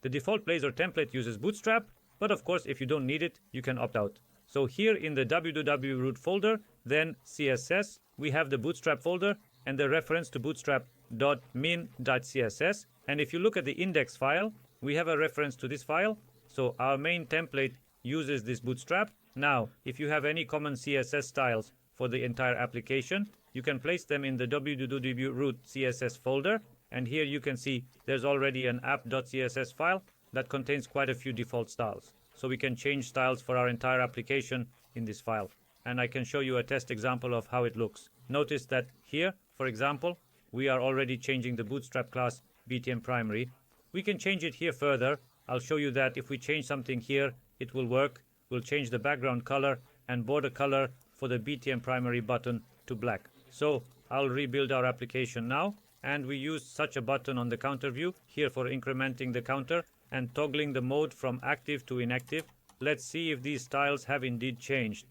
The default Blazor template uses Bootstrap, but of course if you don't need it, you can opt out. So here in the www root folder, then CSS, we have the Bootstrap folder and the reference to bootstrap.min.css. And if you look at the index file, we have a reference to this file. So our main template uses this Bootstrap. Now, if you have any common CSS styles for the entire application, you can place them in the www root CSS folder. And here you can see there's already an app.css file that contains quite a few default styles. So we can change styles for our entire application in this file. And I can show you a test example of how it looks. Notice that here, for example, we are already changing the Bootstrap class BTN primary. We can change it here further. I'll show you that if we change something here, it will work. We'll change the background color and border color for the BTN primary button to black. So I'll rebuild our application now. And we use such a button on the counter view here for incrementing the counter and toggling the mode from active to inactive. Let's see if these styles have indeed changed.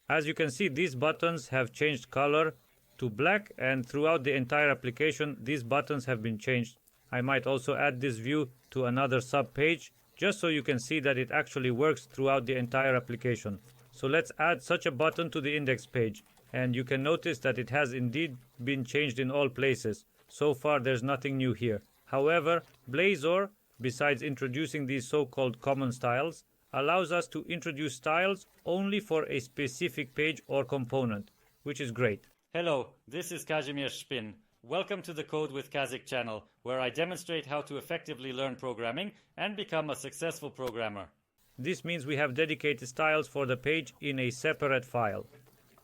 As you can see, these buttons have changed color to black, and throughout the entire application, these buttons have been changed. I might also add this view to another sub page just so you can see that it actually works throughout the entire application. So let's add such a button to the index page, and you can notice that it has indeed been changed in all places. So far, there's nothing new here. However, Blazor, besides introducing these so-called common styles, allows us to introduce styles only for a specific page or component, which is great. Hello, this is Kazimierz Spin. Welcome to the Code with Kazik channel, where I demonstrate how to effectively learn programming and become a successful programmer. This means we have dedicated styles for the page in a separate file.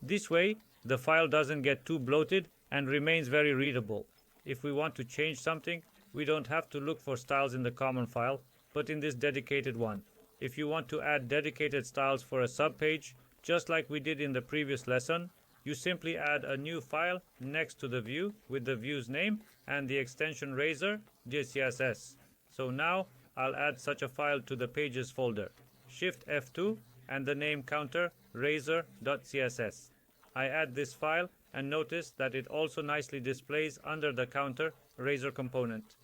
This way, the file doesn't get too bloated and remains very readable. If we want to change something, we don't have to look for styles in the common file, but in this dedicated one. If you want to add dedicated styles for a subpage, just like we did in the previous lesson, you simply add a new file next to the view with the view's name and the extension razor.css. So now I'll add such a file to the pages folder. Shift F2 and the name counter razor.css. I add this file and notice that it also nicely displays under the counter Razor component.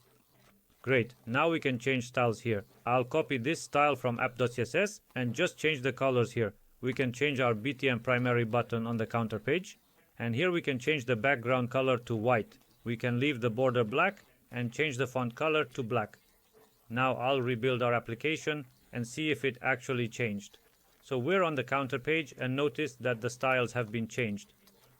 Great, now we can change styles here. I'll copy this style from app.css and just change the colors here. We can change our BTN primary button on the counter page, and here we can change the background color to white. We can leave the border black and change the font color to black. Now I'll rebuild our application and see if it actually changed. So we're on the counter page and notice that the styles have been changed.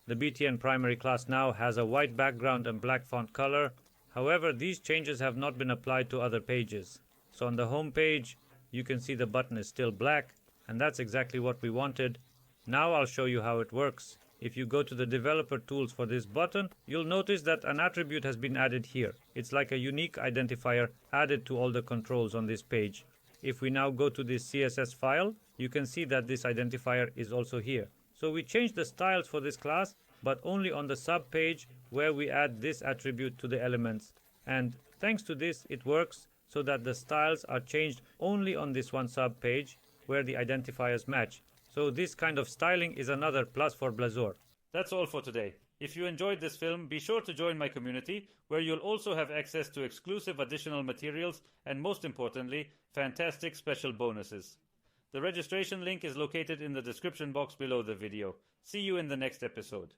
The BTN primary class now has a white background and black font color. However, these changes have not been applied to other pages. So on the home page, you can see the button is still black, and that's exactly what we wanted. Now I'll show you how it works. If you go to the developer tools for this button, you'll notice that an attribute has been added here. It's like a unique identifier added to all the controls on this page. If we now go to this CSS file, you can see that this identifier is also here. So we changed the styles for this class, but only on the sub page where we add this attribute to the elements. And thanks to this, it works so that the styles are changed only on this one sub page where the identifiers match. So this kind of styling is another plus for Blazor. That's all for today. If you enjoyed this film, be sure to join my community, where you'll also have access to exclusive additional materials and, most importantly, fantastic special bonuses. The registration link is located in the description box below the video. See you in the next episode.